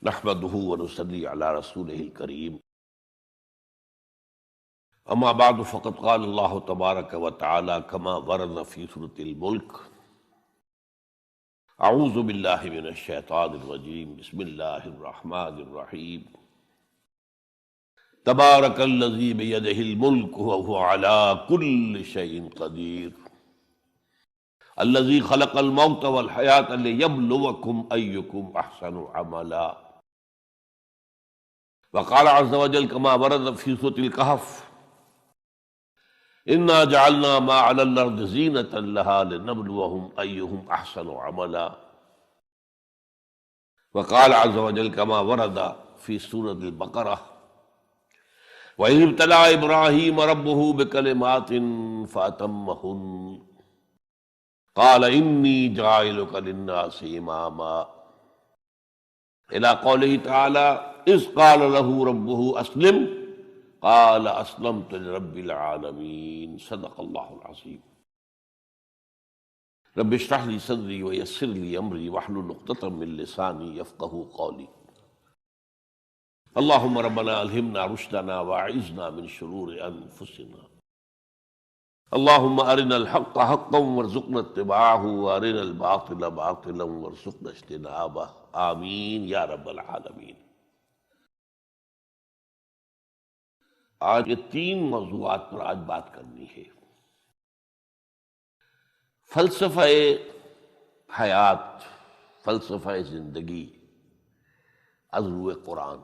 نحمده ونصلي على رسوله الكريم اما بعد فقد قال الله تبارك وتعالى كما ورد في سورة الملك اعوذ بالله من الشيطان الرجيم بسم الله الرحمن الرحيم تبارك الذي بيده الملك وهو على كل شيء قدير الذي خلق الموت والحياة ليبلوكم أيكم أحسن عملا وقال عز وجل كما ورد في سورة الكهف إنا جعلنا ما على الأرض زينة لها لنبلوهم أيهم أحسن عملا وقال عز وجل كما ورد في سورة البقرة وإذ ابتلى إبراهيم ربه بكلمات فأتمهن قال إني جاعلك للناس إماما إلى قوله تعالى إذ قال له ربه أسلم قال أسلمت لرب العالمين صدق الله العظيم رب اشرح لي صدري ويسر لي أمري واحلل عقدة من لساني يفقهوا قولي اللهم ربنا ألهمنا رشدنا وأعذنا من شرور أنفسنا اللهم أرنا الحق حقا وارزقنا اتباعه وأرنا الباطل باطلا وارزقنا اجتنابه آمین یا رب العالمین۔ آج یہ تین موضوعات پر آج بات کرنی ہے۔ فلسفہ حیات، فلسفہ زندگی از روئے قرآن،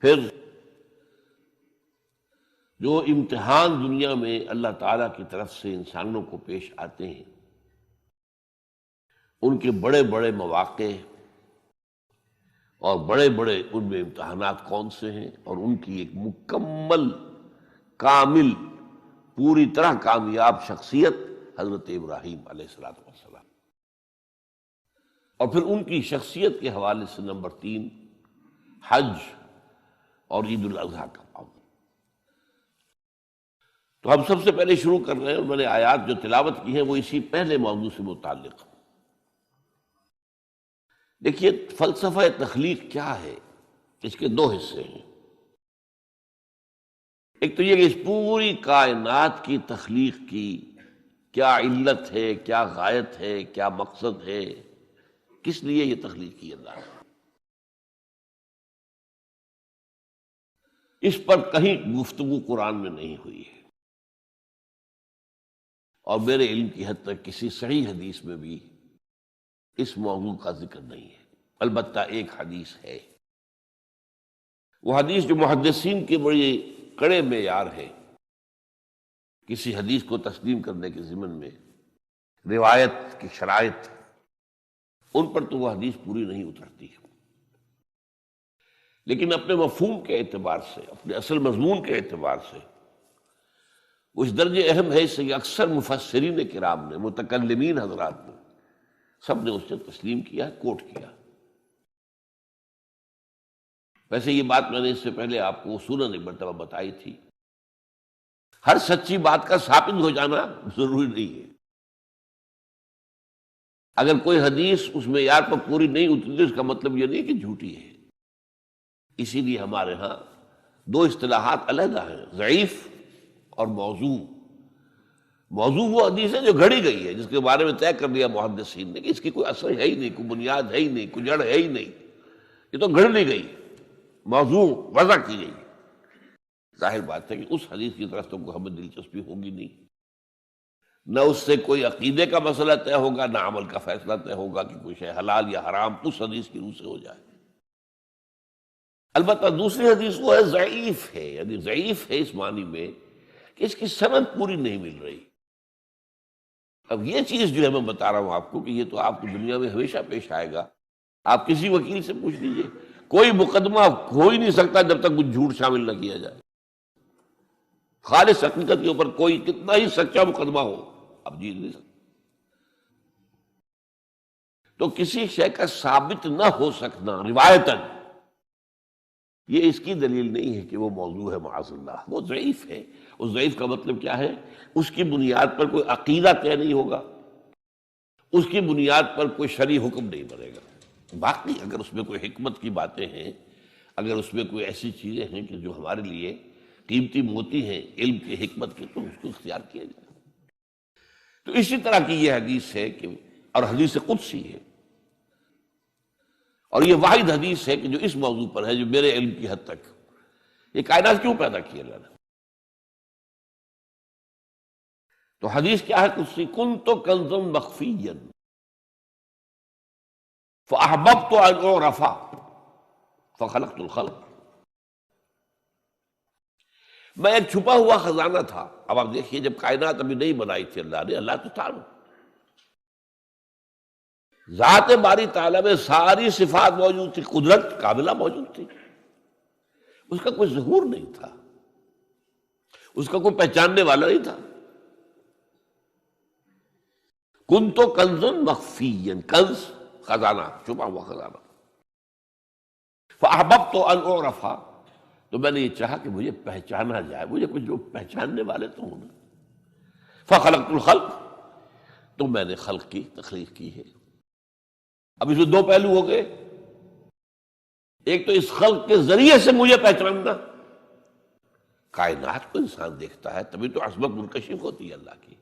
پھر جو امتحان دنیا میں اللہ تعالیٰ کی طرف سے انسانوں کو پیش آتے ہیں، ان کے بڑے بڑے مواقع اور بڑے بڑے ان میں امتحانات کون سے ہیں، اور ان کی ایک مکمل کامل پوری طرح کامیاب شخصیت حضرت ابراہیم علیہ السلام، اور پھر ان کی شخصیت کے حوالے سے نمبر 3 حج اور عید الاضحیٰ کا معاملہ۔ تو ہم سب سے پہلے شروع کر رہے ہیں، میں نے آیات جو تلاوت کی ہیں وہ اسی پہلے موضوع سے متعلق۔ دیکھیے فلسفہ تخلیق کیا ہے، اس کے 2 حصے ہیں۔ ایک تو یہ کہ اس پوری کائنات کی تخلیق کی کیا علت ہے، کیا غایت ہے، کیا مقصد ہے، کس لیے یہ تخلیق کی اللہ نے، اس پر کہیں گفتگو قرآن میں نہیں ہوئی ہے، اور میرے علم کی حد تک کسی صحیح حدیث میں بھی اس موضوع کا ذکر نہیں ہے۔ البتہ ایک حدیث ہے، وہ حدیث جو محدثین کے بڑے کڑے معیار ہے کسی حدیث کو تسلیم کرنے کے ضمن میں، روایت کی شرائط، ان پر تو وہ حدیث پوری نہیں اترتی، لیکن اپنے مفہوم کے اعتبار سے، اپنے اصل مضمون کے اعتبار سے وہ اس درجے اہم ہے کہ اکثر مفسرین کرام نے، متکلمین حضرات نے، سب نے اس سے تسلیم کیا، کوٹ کیا۔ ویسے یہ بات میں نے اس سے پہلے آپ کو اصولاً ایک مرتبہ بتائی تھی، ہر سچی بات کا ثابت ہو جانا ضروری نہیں ہے۔ اگر کوئی حدیث اس معیار پر پوری نہیں اتری، اس کا مطلب یہ نہیں کہ جھوٹی ہے۔ اسی لیے ہمارے ہاں 2 اصطلاحات علیحدہ ہیں، ضعیف اور موضوع۔ موضوع وہ حدیث ہے جو گھڑی گئی ہے، جس کے بارے میں طے کر لیا محدثین نے کہ اس کی کوئی اثر ہے ہی نہیں، کوئی بنیاد ہے ہی نہیں، کوئی جڑ ہے ہی نہیں، یہ تو گھڑ لی گئی، موضوع وضع کی گئی۔ ظاہر بات ہے کہ اس حدیث کی طرف تو ہمیں دلچسپی ہوگی نہیں، نہ اس سے کوئی عقیدے کا مسئلہ طے ہوگا، نہ عمل کا فیصلہ طے ہوگا کہ کوئی شے حلال یا حرام اس حدیث کی روح سے ہو جائے۔ البتہ دوسری حدیث وہ ہے ضعیف ہے، یعنی ضعیف ہے اس معنی میں کہ اس کی سند پوری نہیں مل رہی۔ اب یہ چیز جو ہے میں بتا رہا ہوں آپ کو کہ یہ تو آپ کو دنیا میں ہمیشہ پیش آئے گا، آپ کسی وکیل سے پوچھ لیجئے، کوئی مقدمہ ہو ہی نہیں سکتا جب تک کچھ جھوٹ شامل نہ کیا جائے۔ خالص حقیقت کے اوپر کوئی کتنا ہی سچا مقدمہ ہو، آپ جیت نہیں سکتے۔ تو کسی شے کا ثابت نہ ہو سکنا روایتاً، یہ اس کی دلیل نہیں ہے کہ وہ موضوع ہے، معاذ اللہ، وہ ضعیف ہے۔ اس ضعیف کا مطلب کیا ہے؟ اس کی بنیاد پر کوئی عقیدہ طے نہیں ہوگا، اس کی بنیاد پر کوئی شرعی حکم نہیں بنے گا۔ باقی اگر اس میں کوئی حکمت کی باتیں ہیں، اگر اس میں کوئی ایسی چیزیں ہیں کہ جو ہمارے لیے قیمتی موتی ہیں علم کی حکمت کے، تو اس کو اختیار کیا جائے۔ تو اسی طرح کی یہ حدیث ہے کہ اور حدیث قدسی ہے، اور یہ واحد حدیث ہے کہ جو اس موضوع پر ہے، جو میرے علم کی حد تک یہ کائنات کیوں پیدا کی اللہ نے۔ تو حدیث کیا ہے قدسی؟ کنت کنزا مخفیا فاحببت ان اعرف فخلقت الخلق۔ میں ایک چھپا ہوا خزانہ تھا۔ اب آپ دیکھیے، جب کائنات ابھی نہیں بنائی تھی اللہ نے، اللہ تو تھا، ذات باری تعالیٰ میں ساری صفات موجود تھی، قدرت کاملہ موجود تھی، اس کا کوئی ظہور نہیں تھا، اس کا کوئی پہچاننے والا نہیں تھا۔ کنت کنزا مخفیا، کنز خزانہ، چھپا ہوا خزانہ۔ فاحببت ان اعرف، تو میں نے یہ چاہا کہ مجھے پہچانا جائے، مجھے کچھ جو پہچاننے والے تو ہوں نا۔ فخلقت الخلق، تو میں نے خلق کی تخلیق کی ہے۔ اب اس میں دو پہلو ہو گئے، ایک تو اس خلق کے ذریعے سے مجھے پہچاننا، کائنات کو انسان دیکھتا ہے تبھی تو عظمت منکشف ہوتی ہے اللہ کی،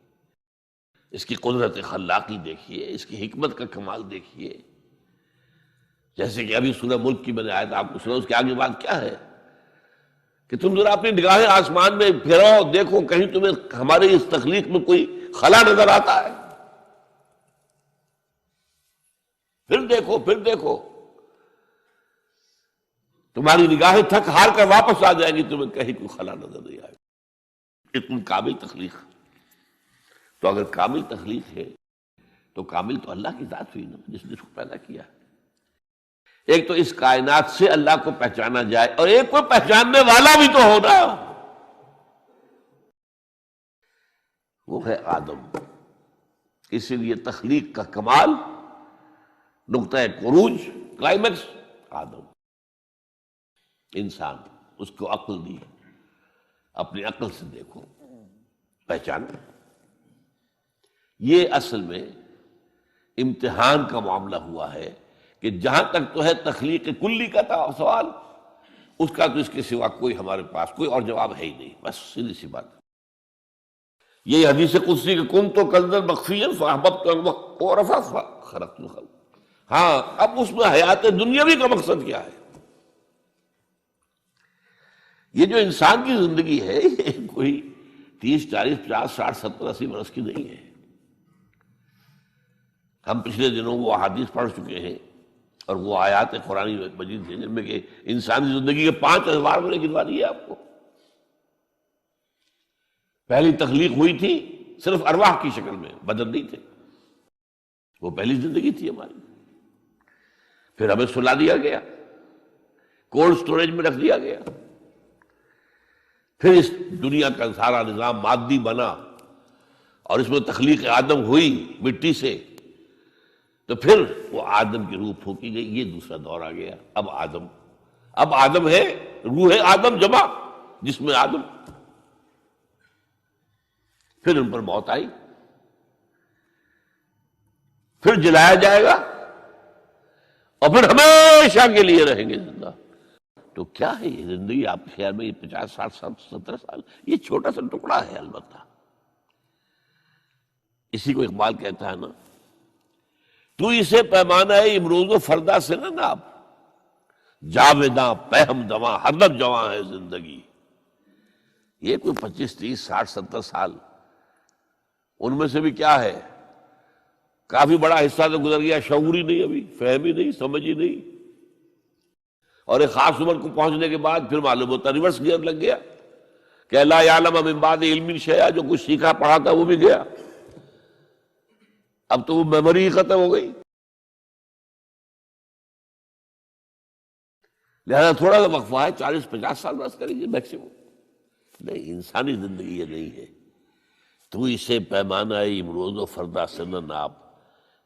اس کی قدرت خلاقی دیکھیے، اس کی حکمت کا کمال دیکھیے۔ جیسے کہ ابھی سورہ ملک کی میں نے آیت آپ کو سنا، اس کے آگے بات کیا ہے کہ تم ذرا اپنی نگاہیں آسمان میں پھیراؤ، دیکھو کہیں تمہیں ہمارے اس تخلیق میں کوئی خلا نظر آتا ہے؟ پھر دیکھو تمہاری نگاہیں تھک ہار کر واپس آ جائیں گی، تمہیں کہیں کوئی خلا نظر نہیں آئے گی۔ اتنی کامل تخلیق۔ تو اگر کامل تخلیق ہے تو کامل تو اللہ کی ذات ہوئی نا، جس نے اس کو پیدا کیا۔ ایک تو اس کائنات سے اللہ کو پہچانا جائے، اور ایک کو پہچاننے والا بھی تو ہونا، وہ ہے آدم۔ اسی لیے تخلیق کا کمال، نقطہ عروج، کلائمیکس آدم، انسان۔ اس کو عقل دی، اپنی عقل سے دیکھو، پہچان۔ یہ اصل میں امتحان کا معاملہ ہوا ہے کہ جہاں تک تو ہے تخلیق کلی کا تھا سوال، اس کا تو اس کے سوا کوئی ہمارے پاس کوئی اور جواب ہے ہی نہیں، بس سیدھی سی بات۔ یہ حدیث قدسی کہ کنت کنزا مخفیا فاحببت ان اعرف فخلقت الخلق۔ ہاں، اب اس میں حیات دنیاوی کا مقصد کیا ہے؟ یہ جو انسان کی زندگی ہے، یہ کوئی 30 40 50 60 70 80 برس کی نہیں ہے۔ ہم پچھلے دنوں وہ احادیث پڑھ چکے ہیں، اور وہ آیات قرآن مجید ہیں جن میں کہ انسانی زندگی کے 5 ادوار میں نے گنوا دیے آپ کو۔ پہلی تخلیق ہوئی تھی صرف ارواح کی شکل میں، بدن نہیں تھے، وہ پہلی زندگی تھی ہماری۔ پھر ہمیں سلا دیا گیا، کولڈ سٹوریج میں رکھ دیا گیا، پھر اس دنیا کا سارا نظام مادی بنا، اور اس میں تخلیق آدم ہوئی مٹی سے، تو پھر وہ آدم کی روح پھونکی گئی، یہ دوسرا دور آ گیا۔ اب آدم ہے، روح ہے آدم جمع، جس میں آدم۔ پھر ان پر موت آئی، پھر جلایا جائے گا، اور پھر ہمیشہ کے لیے رہیں گے زندہ۔ تو کیا ہے یہ زندگی آپ کے خیال میں؟ یہ 50 60 70 سال، یہ چھوٹا سا ٹکڑا ہے البتہ۔ اسی کو اقبال کہتا ہے نا، تو اسے پیمانہ امروز و فردا سے نہ ناپ، جاویداں پہم دواں ہر دم جواں ہے زندگی۔ یہ کوئی 25 30 60 70 سال، ان میں سے بھی کیا ہے، کافی بڑا حصہ تو گزر گیا، شعور ہی نہیں، ابھی فہم ہی نہیں، سمجھ ہی نہیں، اور ایک خاص عمر کو پہنچنے کے بعد پھر معلوم ہوتا ریورس گیئر لگ گیا کہ لا یعلم من بعد علم شیئا، جو کچھ سیکھا پڑھا تھا وہ بھی گیا، اب تو وہ میموری ہی ختم ہو گئی۔ لہذا تھوڑا سا وقفہ ہے، 40 50 سال بس کریں گے میکسیمم۔ نہیں، انسانی زندگی یہ نہیں ہے۔ تو اسے پیمانہ امروز و فردا سے نہ ناپ،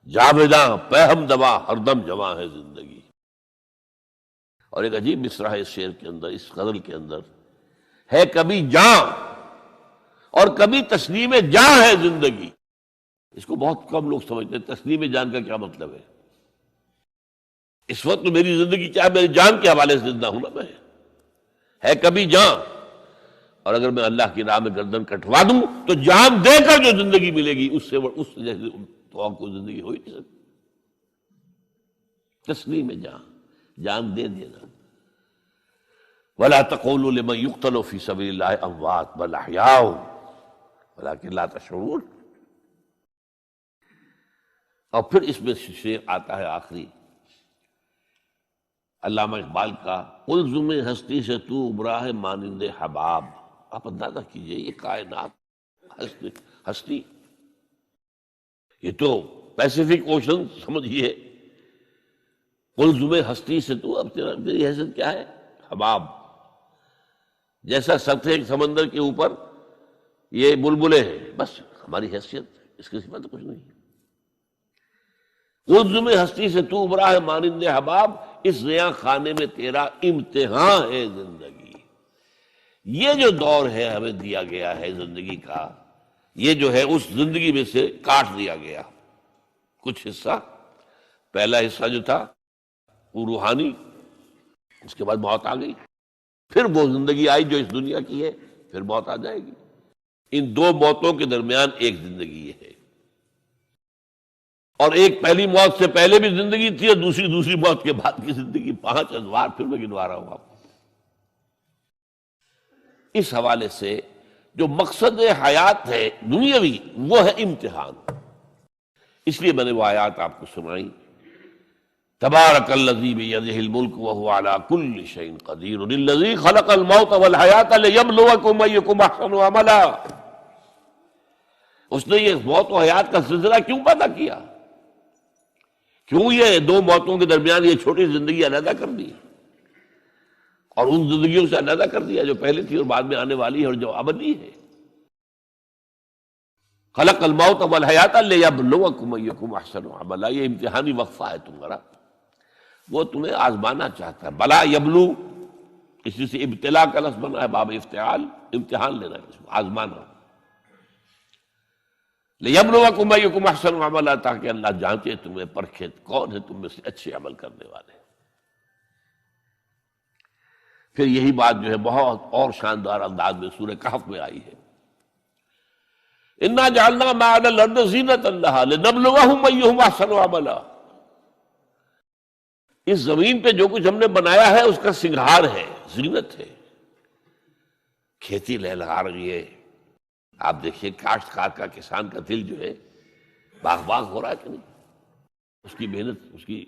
جاویداں پہم دواں ہر دم جواں ہے زندگی۔ اور ایک عجیب مصرع ہے اس شعر کے اندر، اس غزل کے اندر، ہے کبھی جاں اور کبھی تسلیم جاں ہے زندگی۔ اس کو بہت کم لوگ سمجھتے ہیں، تسلیم جان کا کیا مطلب ہے۔ اس وقت تو میری زندگی کیا ہے، میری جان کے حوالے سے زندہ ہوں نا میں، ہے کبھی جان، اور اگر میں اللہ کی راہ میں گردن کٹوا دوں تو جان دے کر جو زندگی ملے گی اس سے اس جیسے تو اور کوئی زندگی ہو ہی نہیں سکتی۔ تسلیم جان، جان دے دینا۔ وَلَا تَقُولُوا لِمَن يُقْتَلُ فِي سَبِيلِ اللَّهِ أَمْوَاتٌ بَلْ أَحْيَاءٌ وَلَٰكِن لَا تَشْعُرُونَ۔ اور پھر اس میں شعر آتا ہے آخری علامہ اقبال کا، قلزم ہستی سے تو ابرا ہے مانند حباب۔ آپ اندازہ کیجئے یہ کائنات ہستی، یہ تو پیسیفک اوشن سمجھیے، قلزم ہستی سے تو، اب تیری حیثیت کیا ہے؟ حباب، جیسا سطح سمندر کے اوپر یہ بلبلے ہیں، بس ہماری حیثیت اس کی صفت کچھ نہیں۔ قلزم ہستی سے تو ابرا ہے مانند حباب، اس زیاں خانے میں تیرا امتحان ہے زندگی۔ یہ جو دور ہے ہمیں دیا گیا ہے زندگی کا، یہ جو ہے اس زندگی میں سے کاٹ دیا گیا کچھ حصہ۔ پہلا حصہ جو تھا وہ روحانی، اس کے بعد موت آ گئی، پھر وہ زندگی آئی جو اس دنیا کی ہے، پھر موت آ جائے گی۔ ان دو موتوں کے درمیان ایک زندگی ہے، اور ایک پہلی موت سے پہلے بھی زندگی تھی، اور دوسری موت کے بعد کی زندگی، 5 ادوار پھر میں گنوا رہا ہوں آپ کو۔ اس حوالے سے جو مقصد حیات ہے دنیاوی، وہ ہے امتحان۔ اس لیے میں نے وہ آیات آپ کو سنائی، تبارک الذی بیدہ الملک وہو علی کل شیء قدیر الذی خلق الموت والحیاۃ لیبلوکم ایکم احسن عملا۔ اس نے یہ موت و حیات کا سلسلہ کیوں پیدا کیا؟ کیوں یہ دو موتوں کے درمیان یہ چھوٹی زندگی علیحدہ کر دی، اور ان زندگیوں سے علیحدہ کر دیا جو پہلے تھی اور بعد میں آنے والی ہے اور جو ابدی ہے؟ خلق الموت والحیاۃ لیبلوکم ایکم احسن عملا، یہ امتحانی وقفہ ہے تمہارا، وہ تمہیں آزمانا چاہتا ہے۔ بلا یبلو، اسی سے ابتلا کا لفظ بنا ہے، باب افتعال، امتحان لینا ہے، اس کو آزمانا۔ لیبلوکم ایکم احسن عملا، تاکہ اللہ جانچے تمہیں، پرکھے کون ہے تم میں سے اچھے عمل کرنے والے۔ پھر یہی بات جو ہے بہت اور شاندار انداز میں سورہ کہف میں آئی ہے، انا جعلنا ما علی الارض زینۃ لہا لنبلوہم ایہم احسن عملا۔ اس زمین پہ جو کچھ ہم نے بنایا ہے اس کا سنگھار ہے، زینت ہے۔ کھیتی لہلہا رہی ہے، آپ دیکھیے کاشتکار کا، کسان کا دل جو ہے باغ باغ ہو رہا ہے کہ نہیں؟ اس کی محنت، اس کی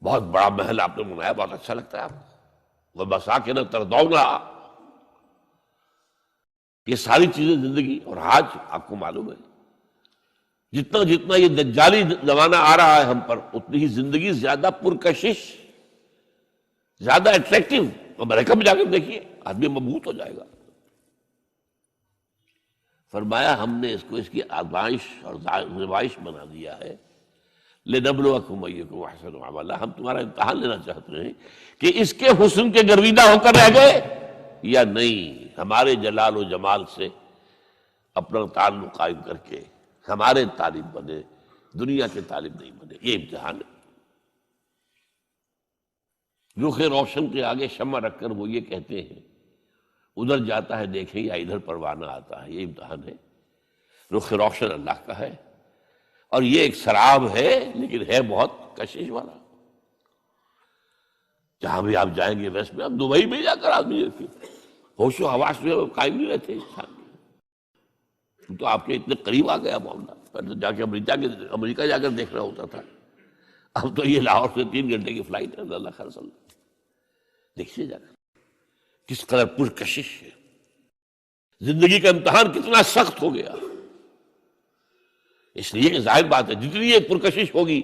بہت بڑا محل آپ نے بنایا، بہت اچھا لگتا ہے آپ کو۔ وَمَسَاكِنَ تَرْضَوْنَهَا، یہ ساری چیزیں زندگی، اور آج آپ کو معلوم ہے جتنا جتنا یہ دجالی زمانہ آ رہا ہے ہم پر، اتنی ہی زندگی زیادہ پرکشش، زیادہ اٹریکٹیو۔ امریکہ میں جا کر دیکھیے، آدمی مبہوت ہو جائے گا۔ فرمایا ہم نے اس کو، اس کی آزمائش اور زمائش بنا دیا ہے، لنبلوکم ایکم احسن عملا، ہم تمہارا امتحان لینا چاہتے ہیں کہ اس کے حسن کے گرویدہ ہو کر رہ گئے یا نہیں، ہمارے جلال و جمال سے اپنا تعلق قائم کر کے ہمارے طالب بنے، دنیا کے طالب نہیں بنے۔ یہ امتحان ہے۔ رخ روشن کے آگے شمع رکھ کر وہ یہ کہتے ہیں، ادھر جاتا ہے دیکھیں یا ادھر پروانہ آتا ہے۔ یہ امتحان ہے۔ رخ روشن اللہ کا ہے، اور یہ ایک سراب ہے، لیکن ہے بہت کشش والا۔ جہاں بھی آپ جائیں گے ویسٹ میں، آپ دبئی میں جا کر آدمی ہوش و حواس میں قائم نہیں رہتے انسان، تو آپ کے اتنے قریب آ گیا معاملہ۔ پہلے تو جا کے امریکہ جا کر دیکھنا ہوتا تھا، اب تو یہ لاہور سے 3 گھنٹے کی فلائٹ ہے۔ اللہ خیر صلی اللہ، دیکھیے جا کر کس قدر پرکشش ہے، زندگی کا امتحان کتنا سخت ہو گیا۔ اس لیے کہ ظاہر بات ہے جتنی یہ پرکشش ہوگی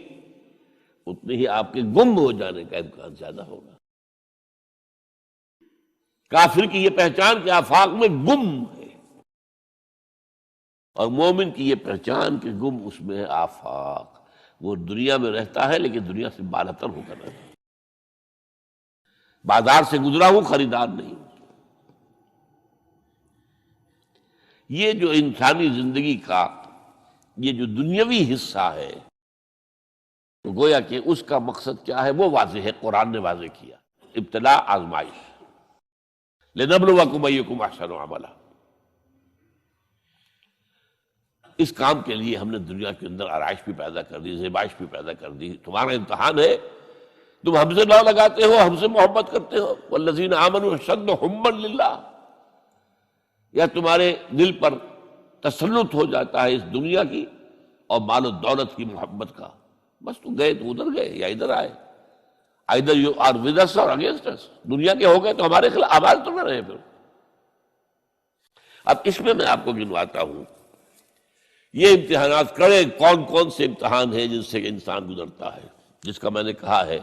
اتنی ہی آپ کے گم ہو جانے کا امکان زیادہ ہوگا۔ کافر کی یہ پہچان کہ آفاق میں گم ہے، اور مومن کی یہ پہچان کہ گم اس میں ہے آفاق۔ وہ دنیا میں رہتا ہے لیکن دنیا سے بالاتر ہو کر رہتا ہے، بازار سے گزرا ہوں، خریدار نہیں۔ یہ جو انسانی زندگی کا یہ جو دنیاوی حصہ ہے، تو گویا کہ اس کا مقصد کیا ہے وہ واضح ہے، قرآن نے واضح کیا، ابتلا آزمائش، لنبلوکم ایکم احسن عملا۔ اس کام کے لیے ہم نے دنیا کے اندر آرائش بھی پیدا کر دی، زیبائش بھی پیدا کر دی۔ تمہارا امتحان ہے، تم ہم سے لو لگاتے ہو، ہم سے محبت کرتے ہو، والذین آمنوا اشد حبا للہ، یا تمہارے دل پر تسلط ہو جاتا ہے اس دنیا کی اور مال و دولت کی محبت کا، بس تو گئے تو ادھر گئے یا ادھر آئے، either you are with us or against us، دنیا کے ہو گئے تو ہمارے خلاف آواز تو نہ رہے پھر۔ اب اس میں آپ کو گنواتا ہوں یہ امتحانات کرے، کون کون سے امتحان ہیں جن سے انسان گزرتا ہے، جس کا میں نے کہا ہے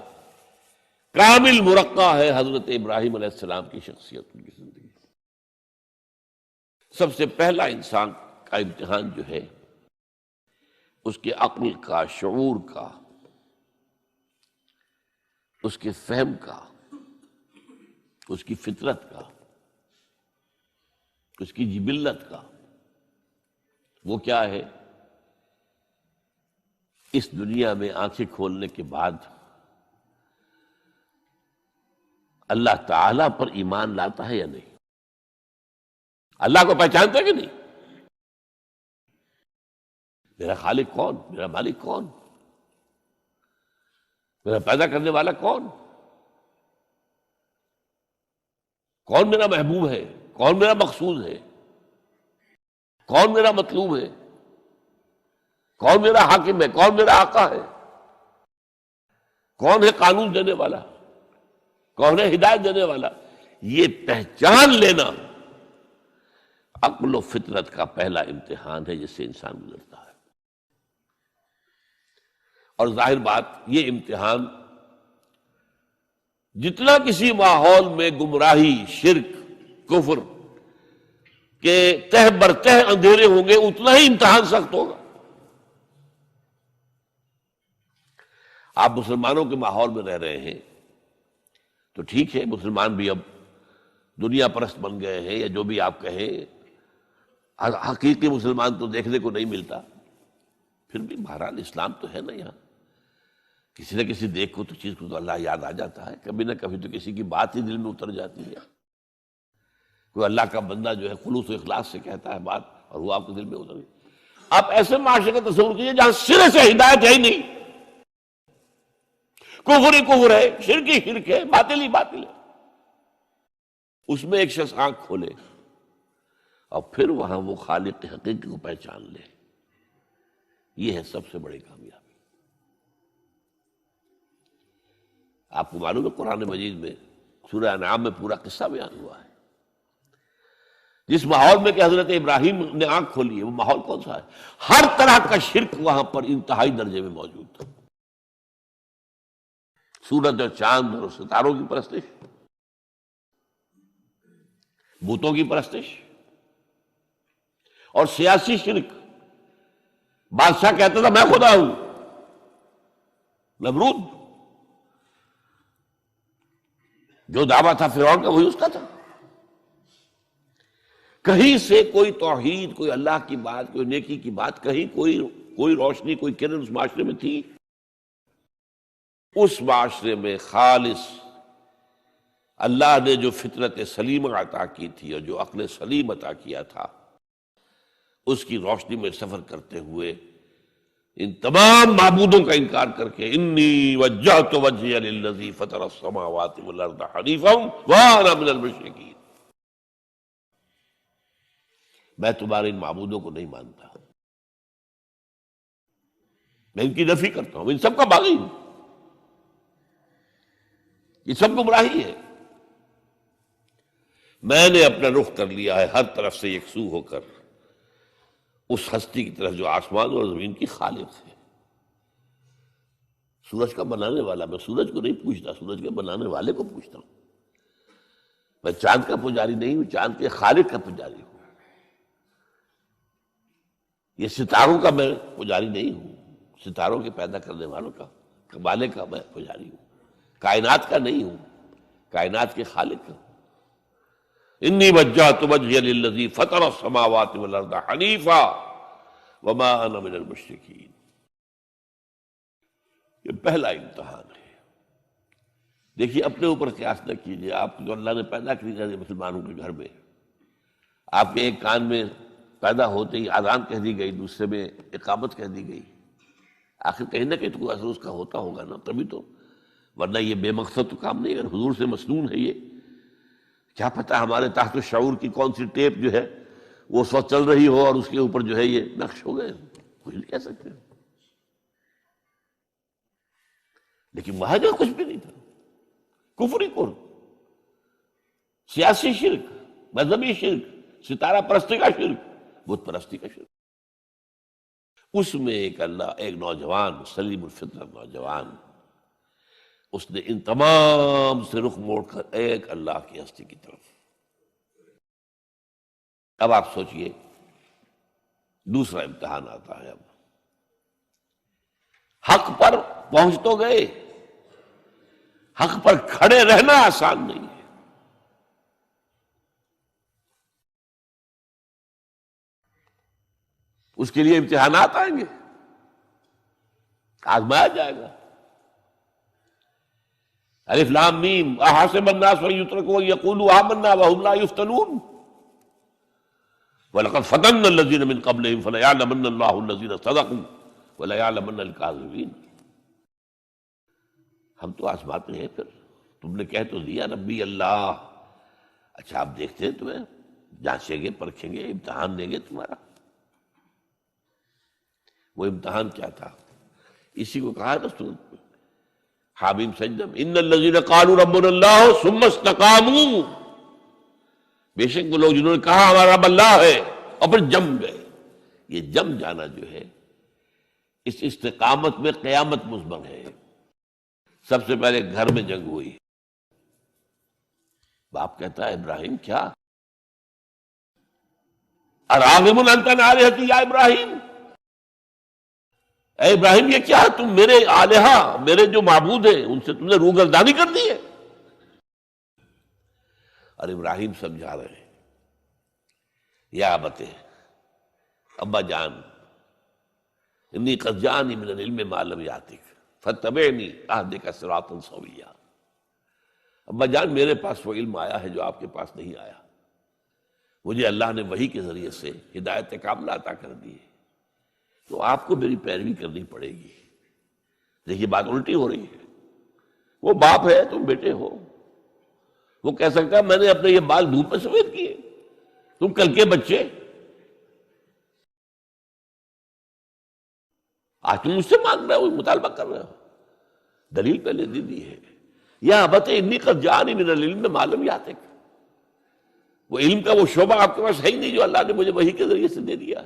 کامل مرقع ہے حضرت ابراہیم علیہ السلام کی شخصیت، ان کی زندگی۔ سب سے پہلا انسان کا امتحان جو ہے اس کے عقل کا، شعور کا، اس کے فہم کا، اس کی فطرت کا، اس کی جبلت کا، وہ کیا ہے؟ اس دنیا میں آنکھیں کھولنے کے بعد اللہ تعالیٰ پر ایمان لاتا ہے یا نہیں؟ اللہ کو پہچانتا ہے کہ نہیں؟ میرا خالق کون؟ میرا مالک کون؟ میرا پیدا کرنے والا کون؟ کون میرا محبوب ہے؟ کون میرا مقصود ہے؟ کون میرا مطلوب ہے؟ کون میرا حاکم ہے؟ کون میرا آقا ہے؟ کون ہے قانون دینے والا؟ کون ہے ہدایت دینے والا؟ یہ پہچان لینا عقل و فطرت کا پہلا امتحان ہے جس سے انسان گزرتا ہے۔ اور ظاہر بات یہ امتحان جتنا کسی ماحول میں گمراہی، شرک، کفر کے تہ برتہ اندھیرے ہوں گے اتنا ہی امتحان سخت ہوگا۔ آپ مسلمانوں کے ماحول میں رہ رہے ہیں تو ٹھیک ہے، مسلمان بھی اب دنیا پرست بن گئے ہیں یا جو بھی آپ کہیں، حقیقی مسلمان تو دیکھنے کو نہیں ملتا، پھر بھی بہرحال اسلام تو ہے نا۔ یہاں کسی نہ کسی دیکھ کو تو چیز کو تو اللہ یاد آ جاتا ہے، کبھی نہ کبھی تو کسی کی بات ہی دل میں اتر جاتی ہے، کوئی اللہ کا بندہ جو ہے خلوص و اخلاص سے کہتا ہے بات اور وہ آپ کے دل میں اتر گئی۔ آپ ایسے معاشرے کا تصور کیجیے جہاں سرے سے ہدایت ہے ہی نہیں، کفر ہی کفر ہے، شرک ہی شرک ہے، باطل ہی باطل ہے، اس میں ایک شخص آنکھ کھولے اور پھر وہاں وہ خالق حقیقی کو پہچان لے، یہ ہے سب سے بڑی کامیابی۔ آپ کو معلوم ہے قرآن مجید میں سورہ انعام میں پورا قصہ بیان ہوا ہے، جس ماحول میں کہ حضرت ابراہیم نے آنکھ کھولی ہے وہ ماحول کون سا ہے؟ ہر طرح کا شرک وہاں پر انتہائی درجے میں موجود تھا، سورج اور چاند اور ستاروں کی پرستش، بتوں کی پرستش، اور سیاسی شرک۔ بادشاہ کہتا تھا میں خدا ہوں، نمرود جو دعویٰ تھا فرعون کا وہی اس کا تھا۔ کہیں سے کوئی توحید، کوئی اللہ کی بات، کوئی نیکی کی بات، کہیں کوئی روشنی، کوئی کرن اس معاشرے میں تھی؟ اس معاشرے میں خالص اللہ نے جو فطرت سلیمہ عطا کی تھی اور جو عقل سلیم عطا کیا تھا، اس کی روشنی میں سفر کرتے ہوئے ان تمام معبودوں کا انکار کر کے انی وجہت وجہی للذی فطر السماوات والارض حنیفا وانا من المشرکین، میں تمہارے ان معبودوں کو نہیں مانتا، میں ان کی نفی کرتا ہوں، ان سب کا باغی ہوں، یہ سب گمراہی ہے، میں نے اپنا رخ کر لیا ہے ہر طرف سے یکسو ہو کر اس ہستی کی طرف جو آسمان اور زمین کی خالق ہے، سورج کا بنانے والا۔ میں سورج کو نہیں پوچھتا، سورج کے بنانے والے کو پوچھتا ہوں۔ میں چاند کا پجاری نہیں ہوں، چاند کے خالق کا پجاری ہوں۔ یہ ستاروں کا میں پجاری نہیں ہوں، ستاروں کے پیدا کرنے والوں کا، کمالے کا میں پجاری ہوں، کائنات کا نہیں ہوں، کائنات کے خالق کا۔ انی وجہت وجہی للذی فطر السماوات والارض حنیفا وما انا من المشرکین۔ یہ پہلا امتحان ہے۔ دیکھیے اپنے اوپر قیاس نہ کیجیے، آپ کو جو اللہ نے پیدا کیا ہے مسلمانوں کے گھر میں، آپ کے ایک کان میں پیدا ہوتے ہی اذان کہہ دی گئی، دوسرے میں اقامت کہہ دی گئی، آخر کہیں نہ کہیں تو کوئی اثر اس کا ہوتا ہوگا نا، تبھی تو، ورنہ یہ بے مقصد تو کام نہیں ہے، حضور سے مسنون ہے یہ۔ کیا پتہ ہمارے تحت الشعور کی کون سی ٹیپ جو ہے وہ اس وقت چل رہی ہو اور اس کے اوپر جو ہے یہ نقش ہو گئے، کچھ نہیں کہہ سکتے۔ لیکن وہاں جو کچھ بھی نہیں تھا، کفری کفر، سیاسی شرک، مذہبی شرک، ستارہ پرستی کا شرک، بت پرستی کا شرک، اس میں ایک نوجوان سلیم الفطرت نوجوان، اس نے ان تمام سے رخ موڑ کر ایک اللہ کی ہستی کی طرف۔ اب آپ سوچئے دوسرا امتحان آتا ہے، اب حق پر پہنچ تو گئے، حق پر کھڑے رہنا آسان نہیں ہے۔ اس کے لیے امتحانات آئیں گے، آزمایا جائے گا۔ الف لام میم احسب الناس ان یترکوا ان یقولوا آمنا وهم لا یفتنون وَلَقَدْ فَتَنَّا الَّذِينَ مِن قَبْلِهِمْ فَلَيَعْلَمَنَّ اللَّهُ الَّذِينَ صَدَقُوا وَلَيَعْلَمَنَّ الْكَاذِبِينَ۔ ہم تو آزماتے ہیں، پھر تم نے کہہ تو دیا ربی اللہ، اچھا آپ دیکھتے ہیں تمہیں جانچیں گے، پرکھیں گے، امتحان لیں گے تمہارا۔ وہ امتحان کیا تھا؟ اسی کو کہا نا سورۃ میں حامیم سجدہ میں، ان الذین قالوا ربنا اللہ ثم استقاموا، بے شک وہ لوگ جنہوں نے کہا ہمارا رب اللہ ہے اور پھر جم گئے۔ یہ جم جانا جو ہے اس استقامت میں قیامت مضمر ہے۔ سب سے پہلے گھر میں جنگ ہوئی، باپ کہتا ہے ابراہیم کیا اراغب انت عن آلہتی یا ابراہیم، اے ابراہیم یہ کیا تم میرے آلہہ، میرے جو معبود ہیں ان سے تم نے روگردانی کر دی ہے۔ اور ابراہیم سمجھا رہے ہیں یا ابت، ابا جان انی قد جانی من العلم ما لم یاتک فاتبعنی اہدک صراطا سویا۔ ابا جان میرے پاس وہ علم آیا ہے جو آپ کے پاس نہیں آیا، مجھے اللہ نے وحی کے ذریعے سے ہدایت کاملہ عطا کر دی ہے، تو آپ کو میری پیروی کرنی پڑے گی۔ دیکھیے بات الٹی ہو رہی ہے، وہ باپ ہے تم بیٹے ہو، وہ کہہ سکتا ہے میں نے اپنے یہ بال دھوپ میں سفید کیے، تم کل کے بچے، آج تم مجھ سے مانگ رہے ہو، مطالبہ کر رہے ہو، دلیل پہلے دے دی ہے۔ یا ابت انی قد جانی من العلم ما لم یاتک، وہ علم کا وہ شعبہ آپ کے پاس ہے ہی نہیں جو اللہ نے مجھے وحی کے ذریعے سے دے دیا،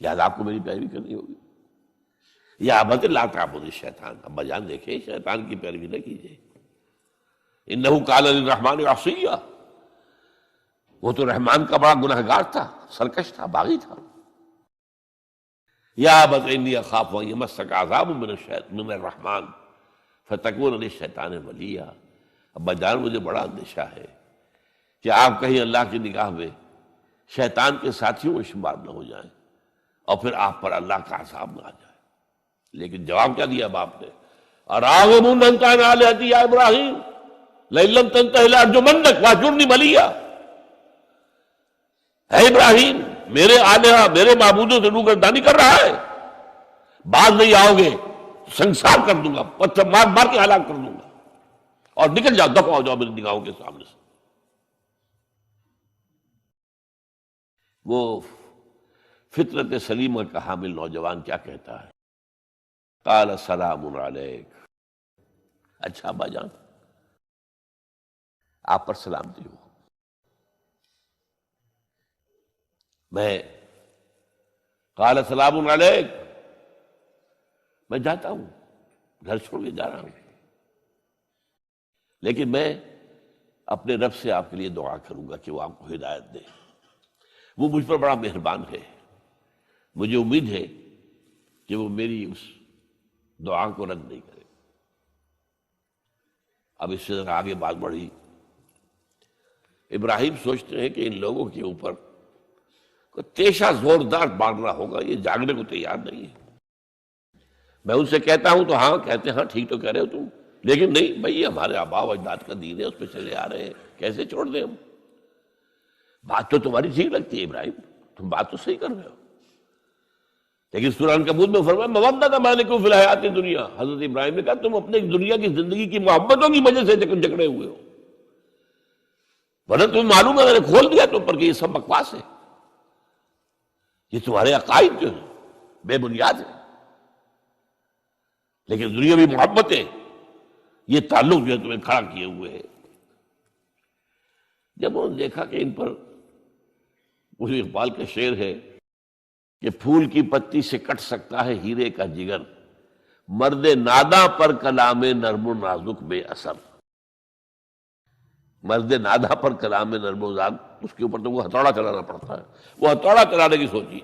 لہٰذا آپ کو میری پیروی کرنی ہوگی۔ یا ابت لا تعبد الشیطان، ابا جان دیکھیں شیطان کی پیروی نہ کیجیے، انہ قال للرحمن عصیا، وہ تو رحمان کا بڑا گنہگار تھا، سرکش تھا، باغی تھا۔ یا ابت انی اخاف ان یمسک عذاب من الرحمن فتکون للشیطان ولیا، ابا جان مجھے بڑا اندیشہ ہے کہ آپ کہیں اللہ کی نگاہ میں شیطان کے ساتھیوں میں شمار نہ ہو جائیں اور پھر آپ پر اللہ کا عذاب نہ آ جائے۔ لیکن جواب کیا دیا باپ نے؟ اراغب انت عن آلہتی یا ابراہیم لئن لم تنتہ لارجمنک واہجرنی ملیا، اے ابراہیم میرے آلہہ میرے معبودوں سے روگردانی کر رہا ہے، باز نہیں آؤ گے سنسار کر دوں گا، پتھر مار مار کے ہلاک کر دوں گا، اور نکل جاؤ، دفع ہو جاؤ میری نگاہوں کے سامنے سے۔ وہ فطرت سلیمہ کا حامل نوجوان کیا کہتا ہے؟ قال سلام علیک، اچھا ابا جان آپ پر سلامتی ہو، میں قال سلام علیک، میں جاتا ہوں، گھر چھوڑ کے جا رہا ہوں، لیکن میں اپنے رب سے آپ کے لیے دعا کروں گا کہ وہ آپ کو ہدایت دے، وہ مجھ پر بڑا مہربان ہے، مجھے امید ہے کہ وہ میری اس دعا کو رد نہیں کرے۔ اب اس سے آگے بات بڑھی، ابراہیم سوچتے ہیں کہ ان لوگوں کے اوپر کوئی تیشہ زوردار مارنا ہوگا، یہ جاگنے کو تیار نہیں ہے۔ میں ان سے کہتا ہوں تو ہاں کہتے ہیں ہاں ٹھیک تو کہہ رہے ہو تم، لیکن نہیں بھائی یہ ہمارے آباء و اجداد کا دین ہے، اس پہ چلے آ رہے ہیں، کیسے چھوڑ دیں ہم؟ بات تو تمہاری ٹھیک لگتی ہے ابراہیم، تم بات تو صحیح کر رہے ہو، لیکن سورہ عنکبوت میں فرمایا مودۃ بینکم فی الحیات الدنیا، حضرت ابراہیم نے کہا تم اپنے دنیا کی زندگی کی محبتوں کی وجہ سے جکڑے ہوئے ہو، ورنہ تمہیں معلوم ہے میں نے کھول دیا تم پر کہ یہ سب بکواس ہے، یہ تمہارے عقائد جو ہیں بے بنیاد ہیں، لیکن دنیاوی محبتیں یہ تعلق جو ہے تمہیں کھڑا کیے ہوئے ہے۔ جب انہوں نے دیکھا کہ ان پر، اسی اقبال کا شعر ہے کہ پھول کی پتی سے کٹ سکتا ہے ہیرے کا جگر، مرد ناداں پر کلام نرم و نازک بے اثر، مرد ناداں پر کلام نرم و نازک، اس کے اوپر تو وہ ہتھوڑا چلانا پڑتا ہے، وہ ہتھوڑا چلانے کی سوچی